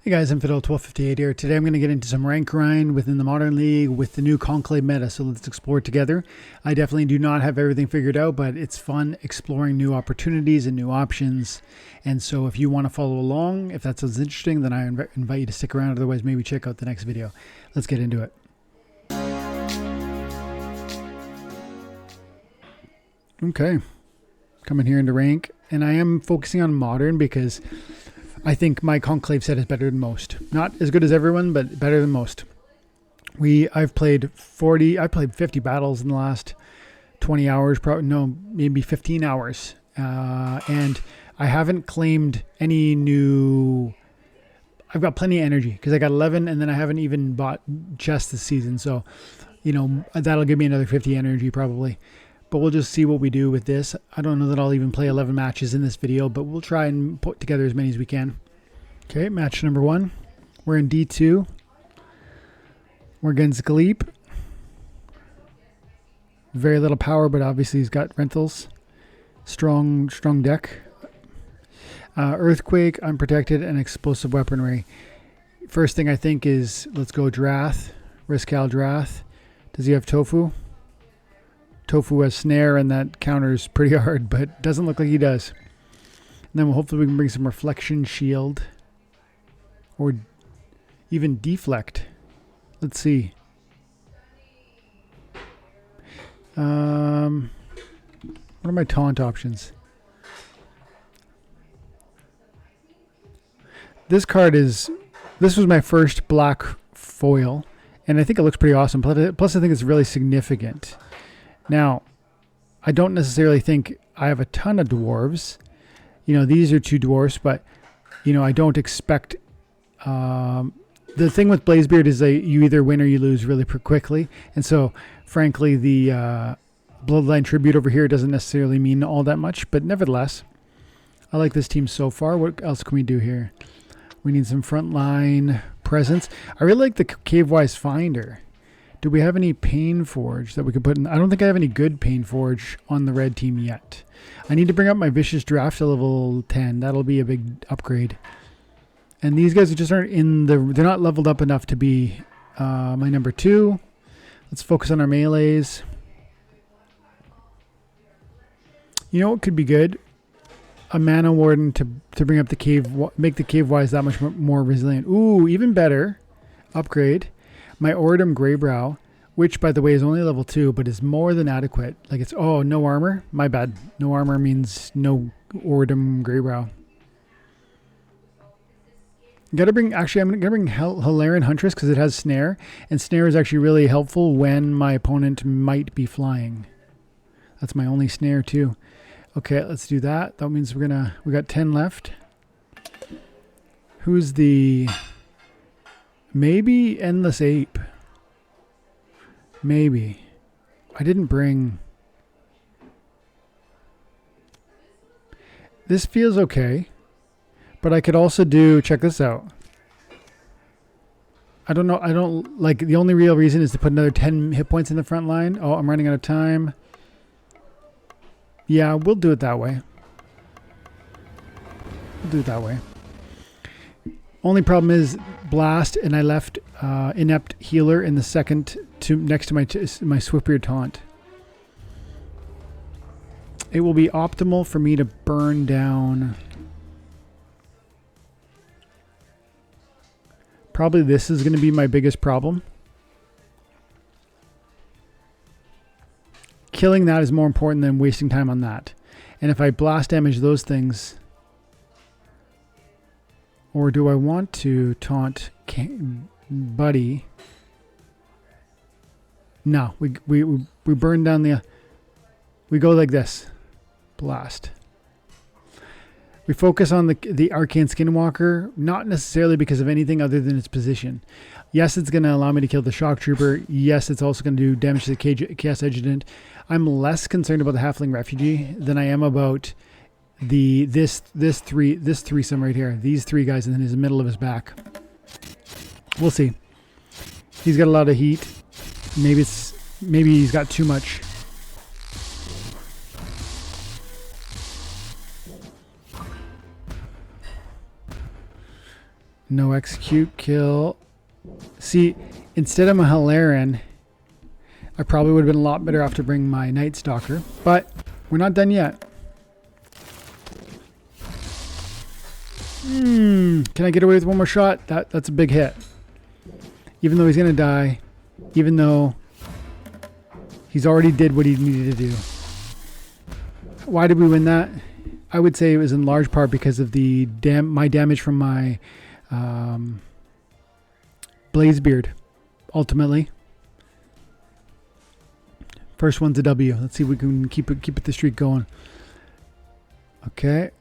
Hey guys, I'm Fiddle1258 here. Today I'm going to get into some rank grind within the Modern League with the new Conclave meta, so let's explore it together. I definitely do not have everything figured out, but it's fun exploring new opportunities and new options. And so if you want to follow along, if that sounds interesting, then I invite you to stick around. Otherwise, maybe check out the next video. Let's get into it. Okay, coming here into rank, and I am focusing on Modern because I think my Conclave set is better than most. Not as good as everyone, but better than most. I've played 50 battles in the last 20 hours, maybe 15 hours. And I haven't claimed any new. I've got plenty of energy because I got 11 and then I haven't even bought chests this season. So, that'll give me another 50 energy probably. But we'll just see what we do with this. I don't know that I'll even play 11 matches in this video, but we'll try and put together as many as we can. Okay, match number 1. We're in D2. We're against Gleep. Very little power, but obviously he's got rentals. Strong deck. Earthquake, unprotected, and explosive weaponry. First thing I think is, let's go Drath. Riskal Drath. Does he have Tofu? Tofu has snare, and that counters pretty hard, but doesn't look like he does. And then hopefully we can bring some reflection shield. Or even deflect. Let's see. What are my taunt options? This was my first black foil, and I think it looks pretty awesome. Plus I think it's really significant. Now, I don't necessarily think I have a ton of dwarves. These are 2 dwarfs, but, I don't expect. The thing with Blazebeard is that you either win or you lose really quickly. And so, frankly, the Bloodline Tribute over here doesn't necessarily mean all that much. But nevertheless, I like this team so far. What else can we do here? We need some frontline presence. I really like the Cavewise Finder. Do we have any Pain Forge that we could put in? I don't think I have any good Pain Forge on the red team yet. I need to bring up my Vicious Draft to level 10. That'll be a big upgrade. And these guys just aren't they're not leveled up enough to be my number 2. Let's focus on our melees. You know what could be good? A Mana Warden to bring up the cave, make the Cavewise that much more resilient. Ooh, even better. Upgrade. My Ordum Greybrow, which by the way is only level 2, but is more than adequate. No armor? My bad. No armor means no Ordum Greybrow. I'm going to bring Hilarion Huntress because it has Snare, and Snare is actually really helpful when my opponent might be flying. That's my only Snare too. Okay, let's do that. That means we got 10 left. Who's the... Maybe Endless Ape. Maybe. I didn't bring... This feels okay. But I could also check this out. I don't know, the only real reason is to put another 10 hit points in the front line. Oh, I'm running out of time. Yeah, we'll do it that way. Only problem is Blast, and I left Inept Healer in the second next to my Swifbeard Taunt. It will be optimal for me to burn down... Probably this is going to be my biggest problem. Killing that is more important than wasting time on that. And if I blast damage those things... Or do I want to taunt Buddy? No, we burn down the... We go like this. Blast. We focus on the Arcane Skinwalker, not necessarily because of anything other than its position. Yes, it's going to allow me to kill the Shock Trooper. Yes, it's also going to do damage to the Chaos Adjutant. I'm less concerned about the Halfling Refugee than I am about this threesome right here. These 3 guys in the middle of his back. We'll see. He's got a lot of heat. Maybe he's got too much. No execute, kill. See, instead of my Hilarion, I probably would have been a lot better off to bring my Night Stalker, but we're not done yet. Can I get away with one more shot? That's a big hit. Even though he's going to die, even though he's already did what he needed to do. Why did we win that? I would say it was in large part because of the my damage from my Blazebeard, ultimately. First one's a W. Let's see if we can keep the streak going. Okay.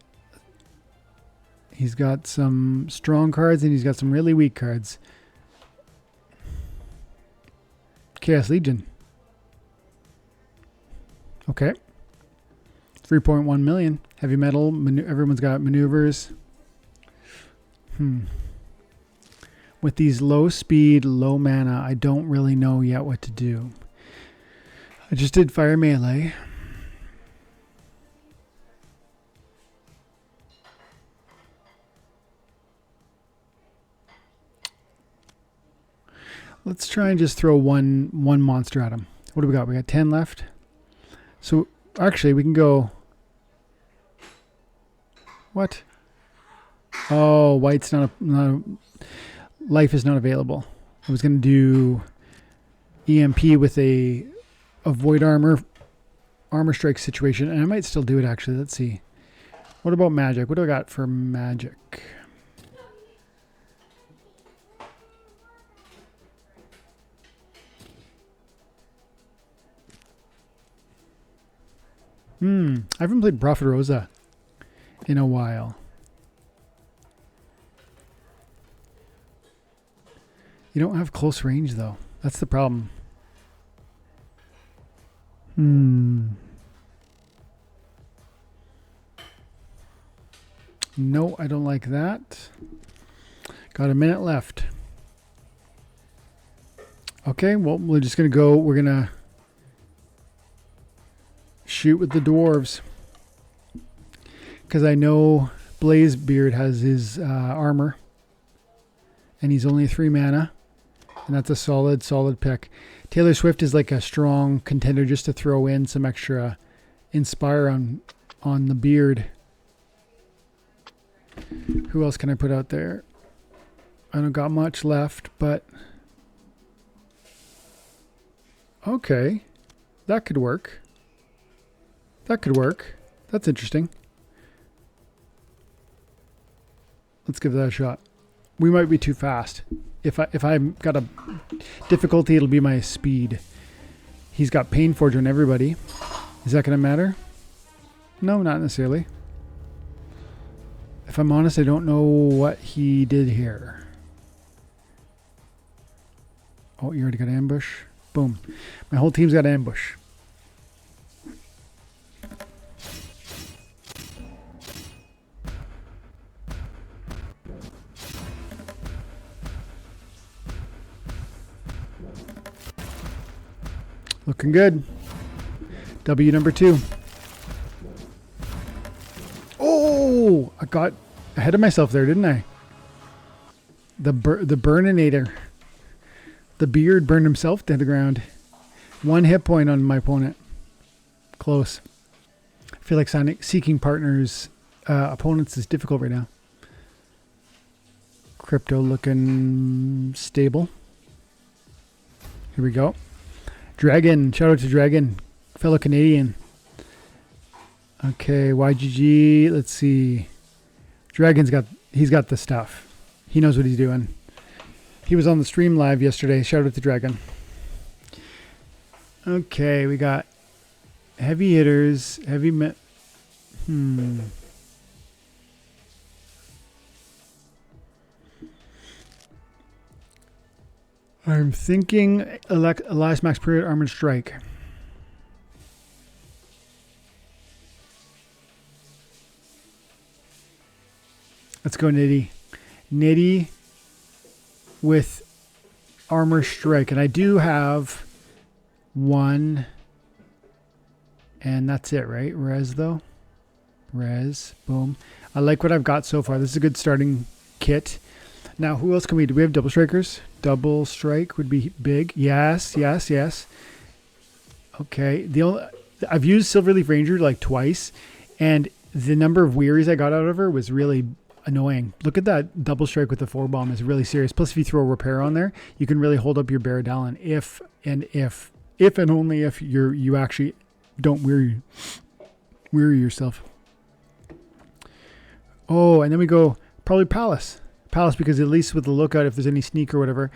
He's got some strong cards and he's got some really weak cards. Chaos Legion. Okay. 3.1 million. Heavy metal. Everyone's got maneuvers. With these low speed, low mana, I don't really know yet what to do. I just did fire melee. Let's try and just throw one monster at him. What do we got? We got 10 left. So actually we can go. What? Oh, white's not life is not available. I was going to do EMP with a void armor strike situation, and I might still do it actually. Let's see. What about magic? What do I got for magic? I haven't played Prophet Rosa in a while. You don't have close range though. That's the problem. No, I don't like that. Got a minute left. Okay, well, we're just going to go. We're going to shoot with the dwarves. Because I know Blazebeard has his armor. And he's only 3 mana. And that's a solid pick. Taylor Swift is like a strong contender just to throw in some extra inspire on the beard. Who else can I put out there? I don't got much left, but okay. That could work. That could work. That's interesting. Let's give that a shot. We might be too fast. If I've got a difficulty, it'll be my speed. He's got Painforge on everybody. Is that going to matter? No, not necessarily. If I'm honest, I don't know what he did here. Oh, you already got ambush. Boom. My whole team's got ambush. Looking good. W number 2. Oh, I got ahead of myself there, didn't I? The Burninator. The beard burned himself to the ground. 1 hit point on my opponent. Close. I feel like seeking partners, opponents is difficult right now. Crypto looking stable. Here we go. Dragon. Shout out to Dragon. Fellow Canadian. Okay, YGG. Let's see. He's got the stuff. He knows what he's doing. He was on the stream live yesterday. Shout out to Dragon. Okay, we got heavy hitters. I'm thinking Elias Max Period Armored Strike. Let's go Nitty. Nitty with Armor Strike. And I do have 1. And that's it, right? Res, though. Res. Boom. I like what I've got so far. This is a good starting kit. Now, who else can we do? We have double strikers. Double strike would be big. Yes, yes, yes. Okay. I've used Silverleaf Ranger like twice, and the number of wearies I got out of her was really annoying. Look at that double strike with the 4-bomb is really serious. Plus, if you throw a repair on there, you can really hold up your Baradalin if and only if you actually don't weary yourself. Oh, and then we go probably Palace, because at least with the lookout, if there's any sneak or whatever.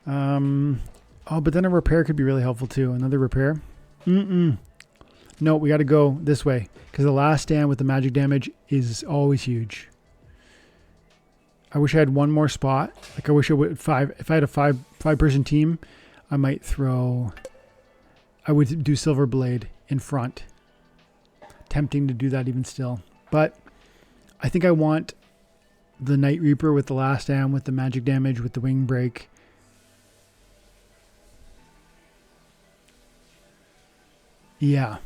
But then a repair could be really helpful too. Another repair. No, we got to go this way because the last stand with the magic damage is always huge. I wish I had one more spot. Like I wish I would if I had a five person team, I would do Silver Blade in front. Tempting to do that even still. But I think I want the Night Reaper with the last stand with the magic damage with the wing break. Yeah.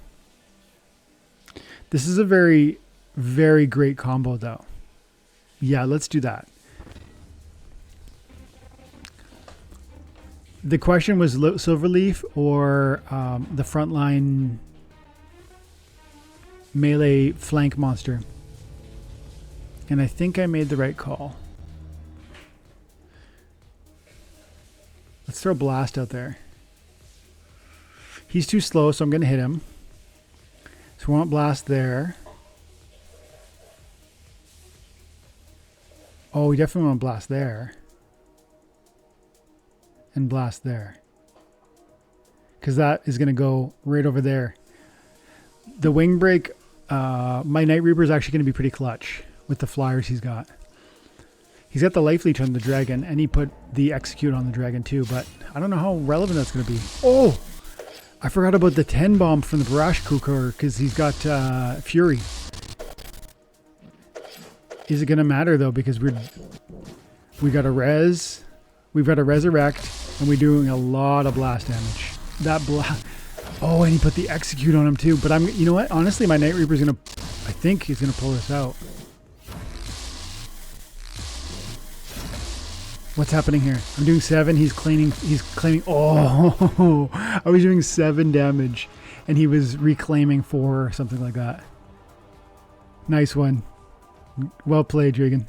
This is a very, very great combo though. Yeah, let's do that. The question was Silverleaf or the frontline melee flank monster. And I think I made the right call. Let's throw Blast out there. He's too slow, so I'm going to hit him. So we want Blast there. Oh, we definitely want Blast there. And Blast there. Because that is going to go right over there. The wing break, my Night Reaper is actually going to be pretty clutch with the flyers he's got. He's got the life leech on the dragon, and he put the execute on the dragon too, but I don't know how relevant that's going to be. Oh! I forgot about the 10 bomb from the Barrage Kukor because he's got Fury. Is it going to matter though? Because we got a res, we've got a resurrect, and we're doing a lot of blast damage. That blast. Oh, and he put the execute on him too. But you know what? Honestly, my Night Reaper's gonna. I think he's gonna pull this out. What's happening here? I'm doing 7. He's claiming. Oh, I was doing 7 damage, and he was reclaiming 4 or something like that. Nice one. Well played, Dragon.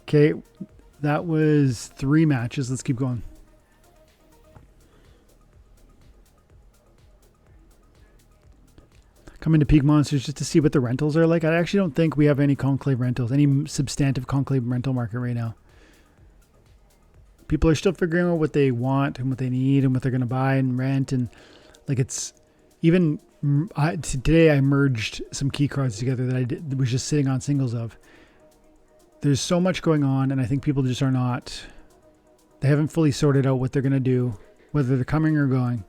Okay, that was 3 matches. Let's keep going. Coming to Peak Monsters just to see what the rentals are like. I actually don't think we have any Conclave rentals, any substantive Conclave rental market right now. People are still figuring out what they want and what they need and what they're going to buy and rent. And like it's even today I merged some key cards together that was just sitting on singles of. There's so much going on, and I think people just they haven't fully sorted out what they're going to do, whether they're coming or going.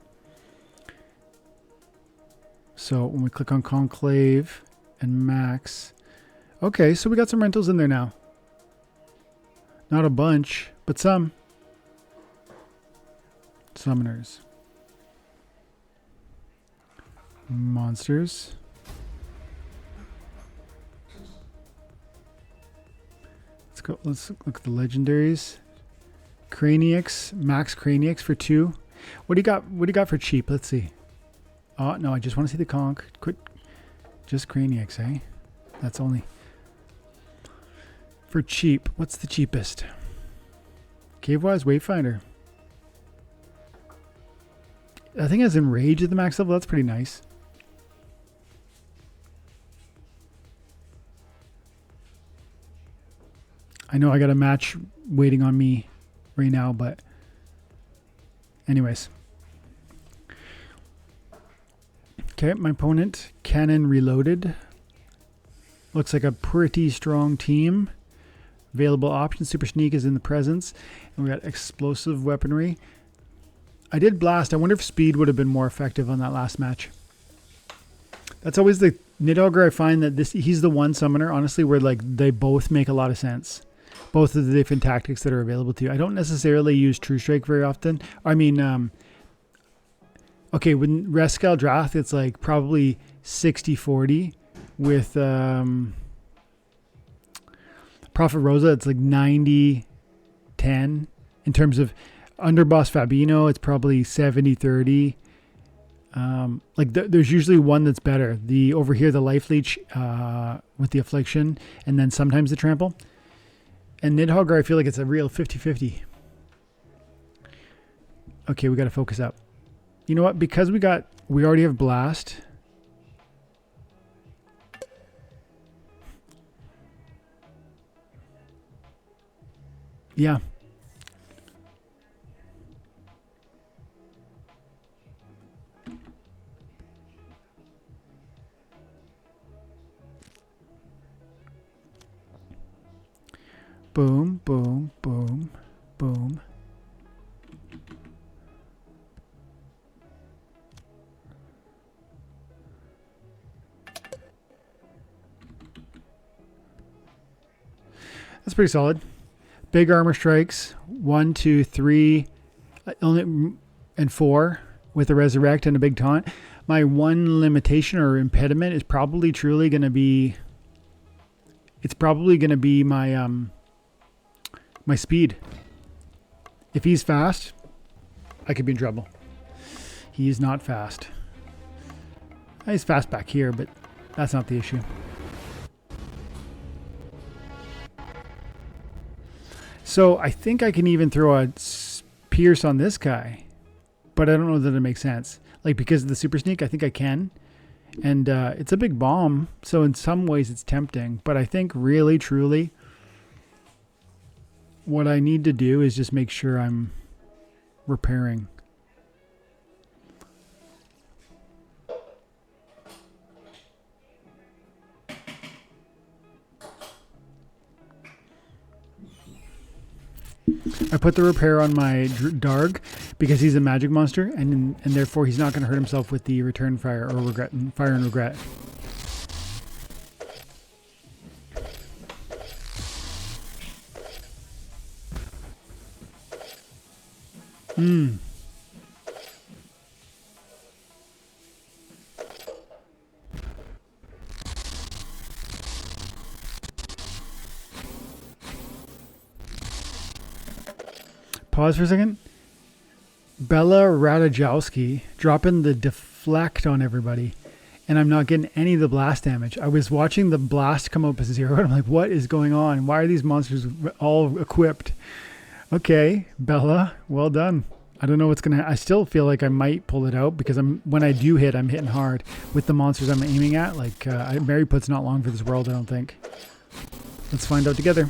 So when we click on Conclave and Max, okay, so we got some rentals in there now. Not a bunch, but some. Summoners. Monsters. Let's look at the legendaries. Craniacs, Max Craniacs for 2. What do you got for cheap? Let's see. Oh, no, I just want to see the conch. Quit. Just Craniacs, eh? That's only. For cheap, what's the cheapest? Cavewise Wayfinder. I think it's Enrage at the max level. That's pretty nice. I know I got a match waiting on me right now, but anyways. Okay, my opponent, Cannon Reloaded. Looks like a pretty strong team. Available options, Super Sneak is in the presence. And we got explosive weaponry. I did Blast. I wonder if Speed would have been more effective on that last match. That's always the Nidogre. I find that he's the one summoner, honestly, where like they both make a lot of sense. Both of the different tactics that are available to you. I don't necessarily use True Strike very often. I mean, okay, when Rescal Draft, it's like probably 60-40 with probably Prophet Rosa, it's like 90-10. In terms of Underboss Fabino, it's probably 70-30. There's usually one that's better. Over here, the Life Leech with the Affliction, and then sometimes the Trample. And Nidhogger, I feel like it's a real 50-50. Okay, we got to focus up. You know what? Because we already have Blast. Yeah. Boom, boom, boom, boom. That's pretty solid. Big armor strikes. 1, 2, 3, and 4 with a resurrect and a big taunt. My one limitation or impediment is probably truly going to be. It's probably going to be my my speed. If he's fast, I could be in trouble. He is not fast. He's fast back here, but that's not the issue. So I think I can even throw a Pierce on this guy, but I don't know that it makes sense. Like, because of the super sneak, I think I can. And it's a big bomb, so in some ways it's tempting. But I think really, truly, what I need to do is just make sure I'm repairing. I put the repair on my Darg because he's a magic monster, and therefore he's not going to hurt himself with the return fire or fire and regret. Pause for a second. Bella Radajowski dropping the deflect on everybody, and I'm not getting any of the blast damage. I was watching the blast come up as 0, and I'm like, what is going on? Why are these monsters all equipped? Okay, Bella, well done. I don't know what's going to... I still feel like I might pull it out because when I do hit, I'm hitting hard with the monsters I'm aiming at. Like, Mary Put's not long for this world, I don't think. Let's find out together.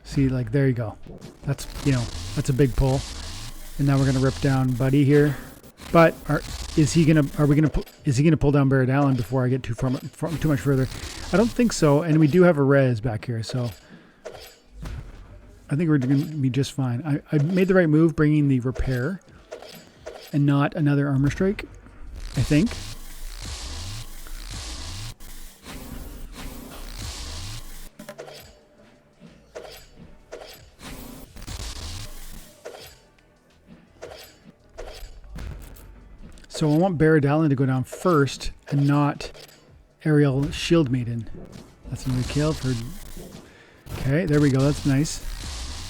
See, like, there you go. That's, that's a big pull. And now we're gonna rip down Buddy here. But is he gonna pull down Baradalin before I get too much further? I don't think so. And we do have a res back here, so I think we're gonna be just fine. I made the right move bringing the repair and not another armor strike, I think. So I want Baradalin to go down first and not Aerial Shield Maiden. That's another kill for... Okay, there we go. That's nice.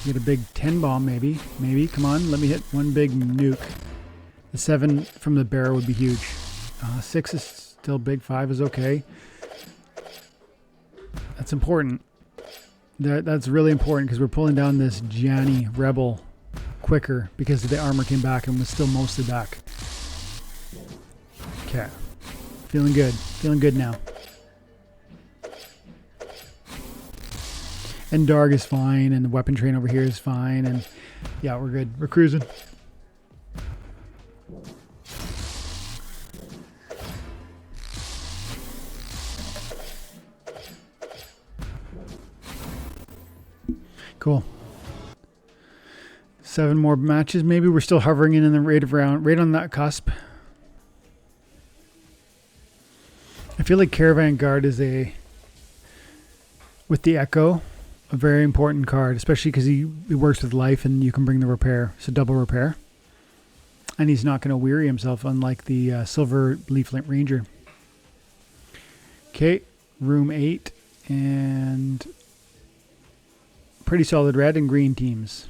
Get a big 10 bomb maybe. Maybe. Come on. Let me hit one big nuke. The 7 from the bear would be huge. 6 is still big. 5 is okay. That's important. That's really important because we're pulling down this Gianni Rebel quicker because the armor came back and was still mostly back. Okay. Feeling good. Feeling good now. And Darg is fine, and the weapon train over here is fine, and yeah, we're good. We're cruising. Cool. 7 more matches. Maybe we're still hovering in the rate of round, right on that cusp. I feel like Caravan Guard is with the Echo, a very important card, especially because he works with life and you can bring the repair, so double repair. And he's not going to weary himself, unlike the Silver Leaflet Ranger. Okay, room 8, and pretty solid red and green teams.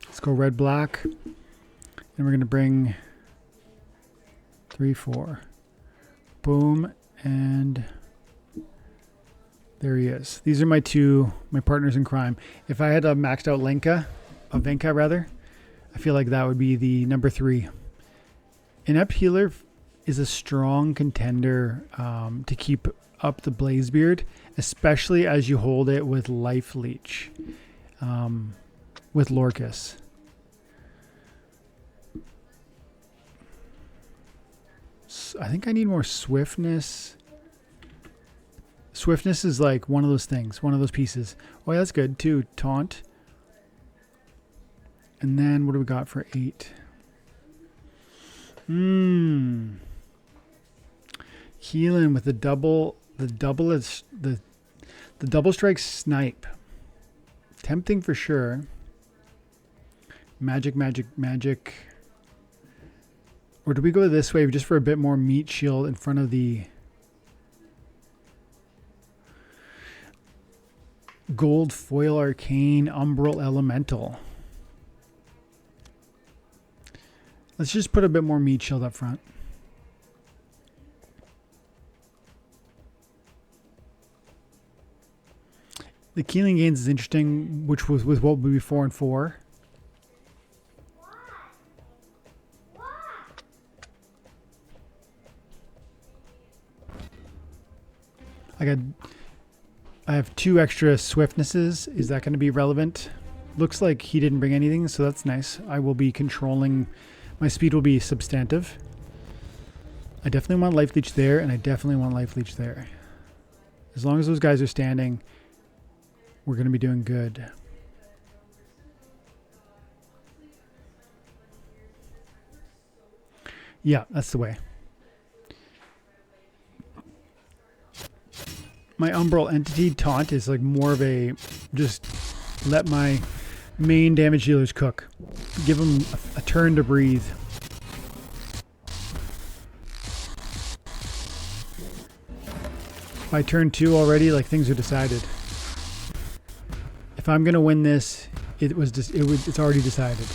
Let's go red, black, and we're going to bring 3, 4. Boom, and there he is. These are my partners in crime. If I had a maxed out Venka rather, I feel like that would be the number 3. Inept Healer is a strong contender to keep up the Blazebeard, especially as you hold it with Life Leech, with Lorcus. I think I need more swiftness. Swiftness is like one of those things, one of those pieces. Oh, yeah, that's good too. Taunt. And then what do we got for 8? Healing with the double strike snipe. Tempting for sure. Magic. Or do we go this way just for a bit more meat shield in front of the Gold Foil Arcane Umbral Elemental? Let's just put a bit more meat shield up front. The Keeling Gains is interesting, which was with what would be 4 and 4. I have 2 extra swiftnesses. Is that going to be relevant? Looks like he didn't bring anything, so that's nice. I will be controlling. My speed will be substantive. I definitely want Life Leech there, and I definitely want Life Leech there. As long as those guys are standing, we're going to be doing good. Yeah, that's the way. My Umbral Entity taunt is like more of a just let my main damage dealers cook. Give them a turn to breathe. By turn 2 already, like things are decided. If I'm gonna win this, it's already decided.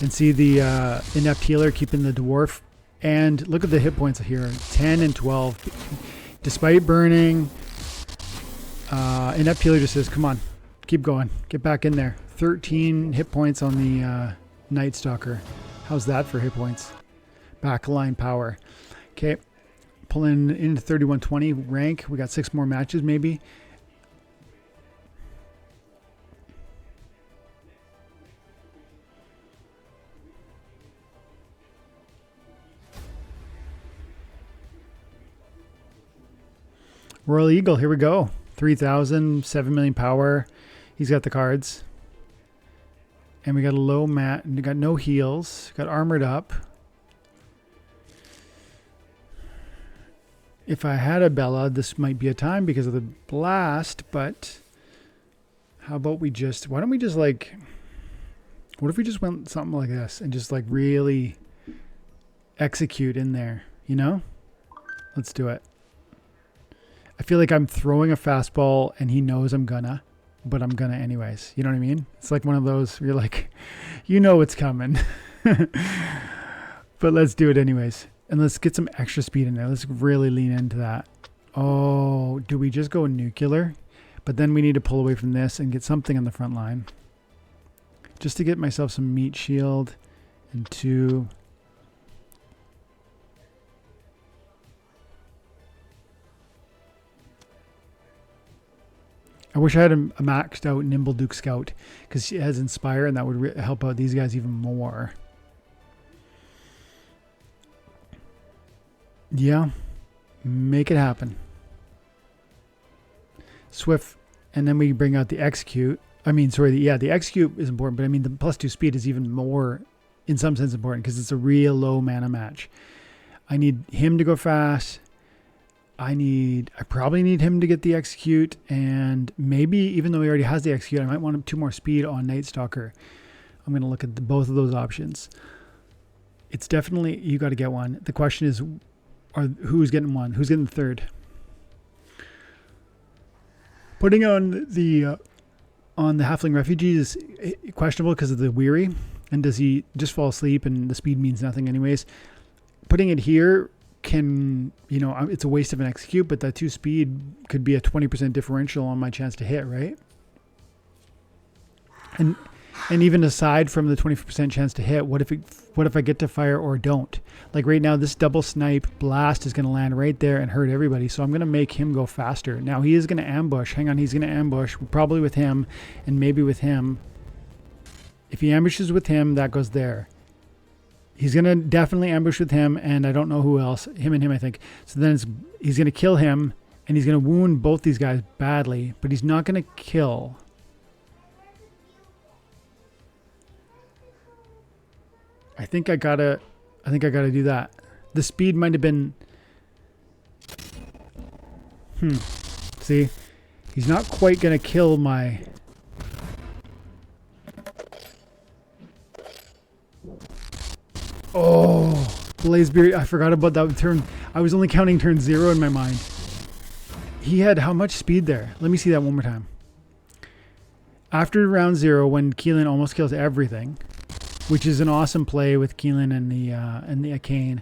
And see the Inept Healer keeping the dwarf. And look at the hit points here, 10 and 12. Despite burning, Inept Healer just says, come on, keep going, get back in there. 13 hit points on the Night Stalker. How's that for hit points? Backline power. Okay, pulling into 3120 rank. We got 6 more matches maybe. Royal Eagle, here we go. 3,000, 7 million power. He's got the cards. And we got a low mat, and we got no heals. Got armored up. If I had a Bella, this might be a time because of the blast, but how about we just, why don't we just like, what if we just went something like this and just like really execute in there, you know? Let's do it. I feel like I'm throwing a fastball and he knows I'm gonna, but I'm gonna anyways. You know what I mean? It's like one of those where you're like, you know it's coming. But let's do it anyways. And let's get some extra speed in there. Let's really lean into that. Oh, do we just go nuclear? But then we need to pull away from this and get something on the front line. Just to get myself some meat shield and 2. I wish I had a maxed out Nimble Duke Scout because she has Inspire and that would help out these guys even more. Yeah, make it happen. Swift, and then we bring out the Execute. I mean, sorry, the Execute is important, but I mean the +2 speed is even more, in some sense, important because it's a real low mana match. I need him to go fast. I probably need him to get the execute, and maybe even though he already has the execute, I might want 2 more speed on Night Stalker. I'm going to look at both of those options. It's definitely, you got to get one. The question is, who's getting one? Who's getting the third? Putting on the Halfling Refugee is questionable because of the weary, and does he just fall asleep and the speed means nothing anyways. Putting it here can, it's a waste of an execute, but that 2 speed could be a 20% differential on my chance to hit, right? And even aside from the 20% chance to hit, what if I get to fire or don't? Like right now, this double snipe blast is going to land right there and hurt everybody. So I'm going to make him go faster. Now he is going to ambush. Hang on, he's going to ambush probably with him and maybe with him. If he ambushes with him, that goes there. He's going to definitely ambush with him, and I don't know who else. Him and him, I think. So then he's going to kill him, and he's going to wound both these guys badly, but he's not going to kill. I think I gotta do that. The speed might have been. See, he's not quite going to kill my. Oh, Blazeberry. I forgot about that turn. I was only counting turn 0 in my mind. He had how much speed there? Let me see that one more time. After round 0, when Keelan almost kills everything, which is an awesome play with Keelan and the Arcane.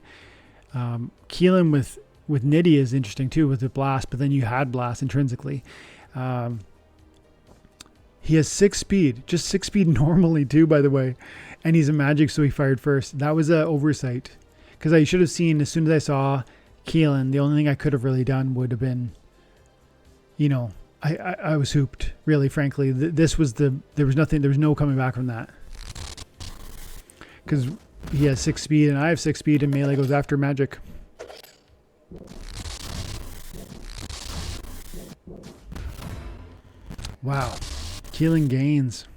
Keelan with Nitty is interesting too with the blast, but then you had blast intrinsically. He has 6 speed, just 6 speed normally too, by the way. And he's a magic, so he fired first. That was an oversight. Because I should have seen, as soon as I saw Keelan, the only thing I could have really done would have been, I was hooped, really, frankly. There was no coming back from that. Because he has 6 speed and I have 6 speed and melee goes after magic. Wow. Keelan gains.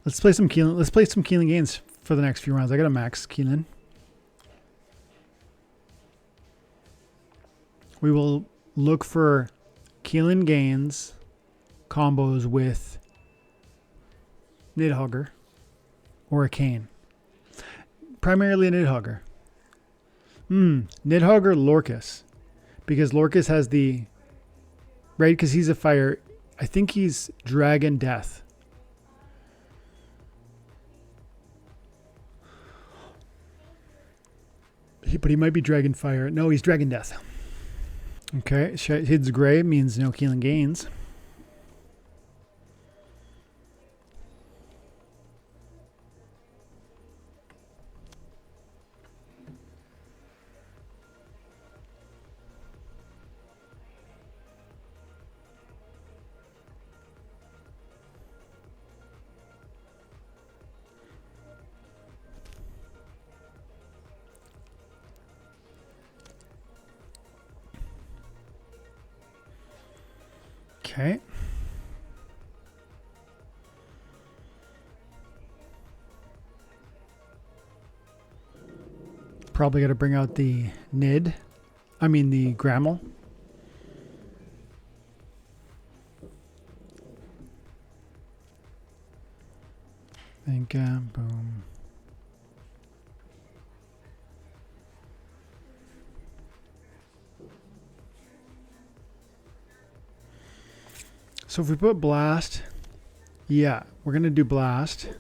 Let's play some Keelan gains for the next few rounds. I got a max Keelan. We will look for Keelan gains combos with Nidhogger or a Cane. Primarily a Nidhogger. Nidhogger Lorcus. Because Lorcus has the... Right, because he's a fire... I think he's Dragon Death. But he might be Dragon Fire. No, he's Dragon Death. Okay, Hid's Gray means no Keelan gains. Okay. Probably got to bring out the the Grammel. Think, boom. So if we put Blast, yeah, we're going to do Blast. And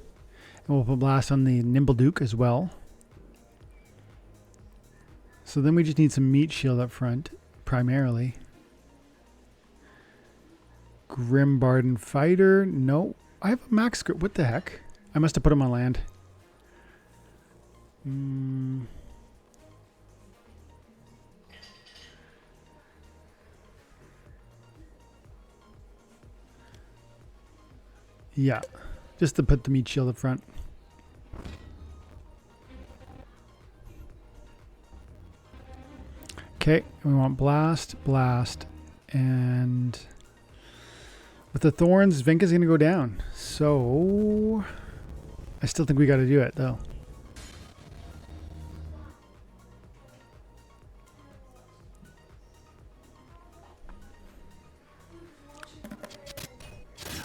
we'll put Blast on the Nimble Duke as well. So then we just need some Meat Shield up front, primarily. Grim Barden Fighter. No, I have a max grip. What the heck? I must have put him on land. Yeah, just to put the Meat Shield up front. Okay, we want Blast, and with the Thorns, Vinka's going to go down. So, I still think we got to do it, though.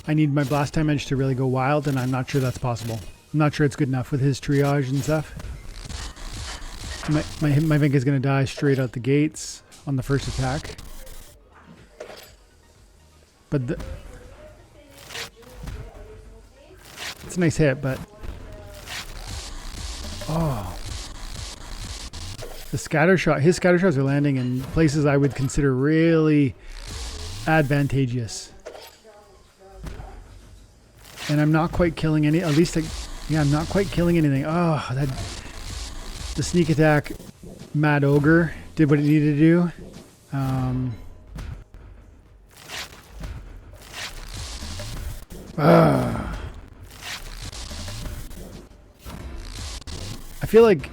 I need my blast damage to really go wild, and I'm not sure that's possible. I'm not sure it's good enough with his triage and stuff. My Vink is going to die straight out the gates on the first attack. But it's a nice hit, but... Oh. The scatter shot, his scatter shots are landing in places I would consider really advantageous. And I'm not quite killing any, at least, yeah, I'm not quite killing anything. Oh, the sneak attack Mad Ogre did what it needed to do. I feel like,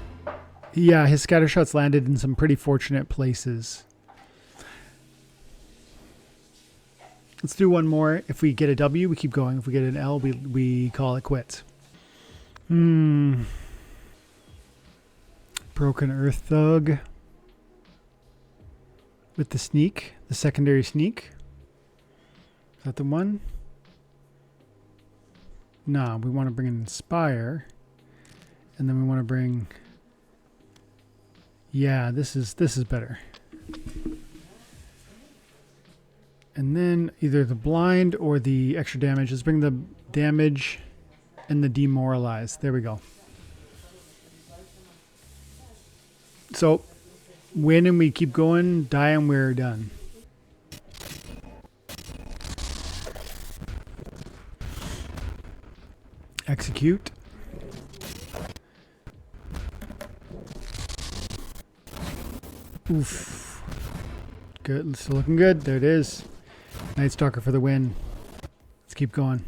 yeah, his scatter shots landed in some pretty fortunate places. Let's do one more. If we get a W, we keep going. If we get an L, we call it quits. Broken Earth Thug. With the sneak. The secondary sneak. Is that the one? No, we want to bring an Inspire. And then we want to bring... Yeah, this is better. And then either the blind or the extra damage. Let's bring the damage and the demoralize. There we go. So, win and we keep going, die and we're done. Execute. Oof. Good, still looking good. There it is. Night Stalker for the win. Let's keep going.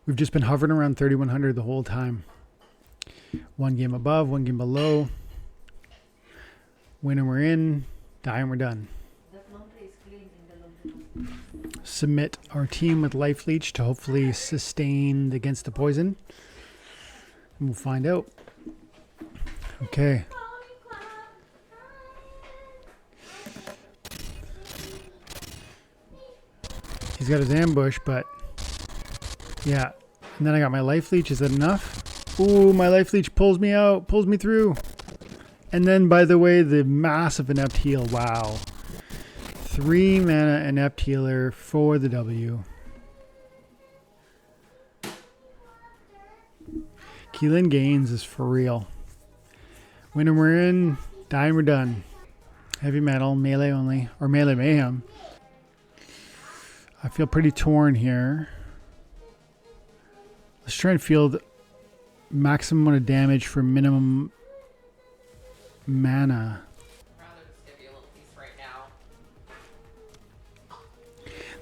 We've just been hovering around 3100 the whole time. One game above, one game below. Win and we're in. Die and we're done. Submit our team with Life Leech to hopefully sustain against the poison. And we'll find out. Okay. He's got his ambush, but yeah. And then I got my Life Leech. Is that enough? Ooh, my Life Leech pulls me out, pulls me through. And then, by the way, the massive Inept Heal. Wow. 3 mana Inept Healer for the W. Keelan Gaines is for real. Win and we're in. Die and we're done. Heavy metal, melee only, or melee mayhem. I feel pretty torn here. Let's try and field maximum amount of damage for minimum mana.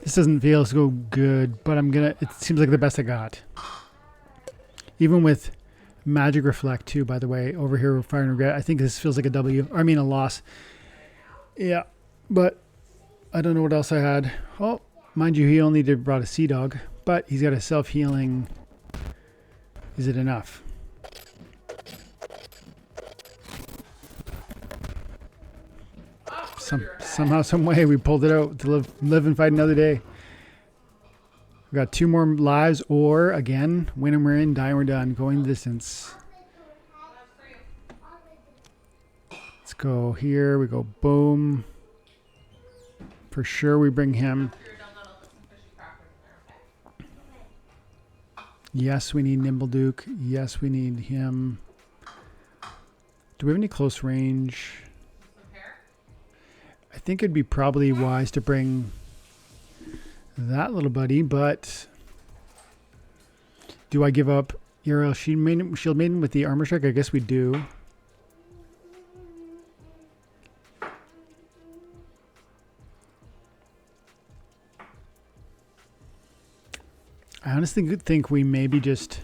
This doesn't feel so good, but I'm gonna. It seems like the best I got. Even with Magic Reflect too, by the way, over here with Fire and Regret, I think this feels like a W. I mean a loss. Yeah, but I don't know what else I had. Oh, mind you, he only brought a Sea Dog, but he's got a self-healing. Is it enough? Somehow, some way, we pulled it out to live and fight another day. We got 2 more lives, or again, win and we're in, die and we're done. Going the distance. Let's go here. We go boom. For sure, we bring him. Yes, we need Nimble Duke. Yes, we need him. Do we have any close range? I think it'd be probably wise to bring that little buddy, but do I give up Uriel Shield Maiden with the Armor Strike? I guess we do. I honestly think we maybe just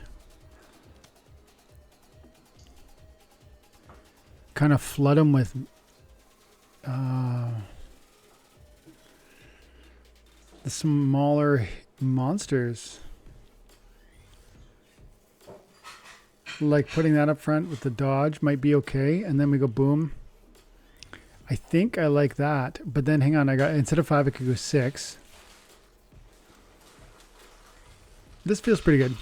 kind of flood him with the smaller monsters. Like putting that up front with the dodge might be okay, and then we go boom. I think I like that, but then hang on, I got instead of 5 I could go 6. This feels pretty good.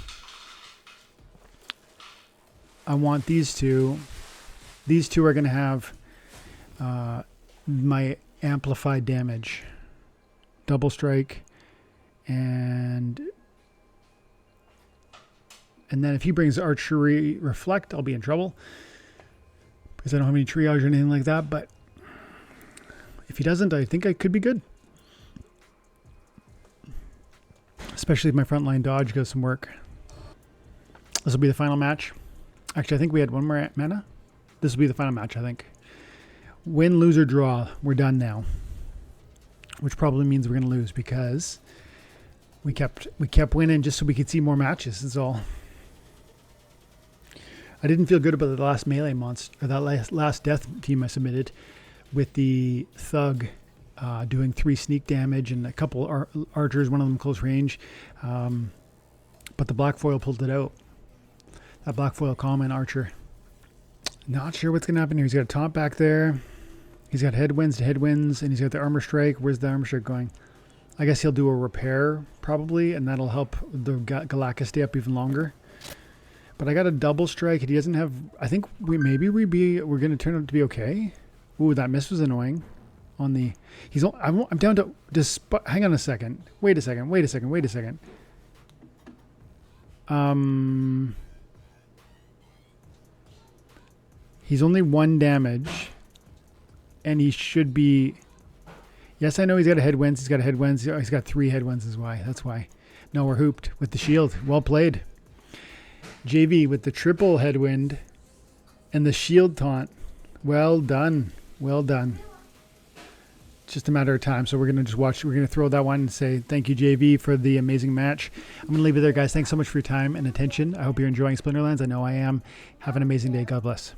I want these two. These two are going to have my amplified damage. Double strike. And then if he brings archery reflect, I'll be in trouble. Because I don't have any triage or anything like that. But if he doesn't, I think I could be good. Especially if my frontline dodge does some work. This will be the final match. Actually, I think we had one more mana. This will be the final match, I think. Win, lose, or draw. We're done now. Which probably means we're going to lose because we kept winning just so we could see more matches. That's all. I didn't feel good about the last melee monster, or that last death team I submitted with the thug doing 3 sneak damage and a couple archers, one of them close range. But the black foil pulled it out. That black foil common archer. Not sure what's going to happen here. He's got a taunt back there. He's got headwinds to headwinds, and he's got the armor strike. Where's the armor strike going? I guess he'll do a repair probably, and that'll help the Galactus stay up even longer. But I got a double strike. He doesn't have. I think we're going to turn out to be okay. Ooh, that miss was annoying. On the, I'm down to just. Hang on a second. Wait a second. He's only 1 damage, and he should be. Yes, I know he's got a headwinds. He's got 3 headwinds. That's why. No, we're hooped with the shield. Well played. JV with the triple headwind and the shield taunt. Well done. It's just a matter of time. So we're going to just watch. We're going to throw that one and say thank you, JV, for the amazing match. I'm going to leave it there, guys. Thanks so much for your time and attention. I hope you're enjoying Splinterlands. I know I am. Have an amazing day. God bless.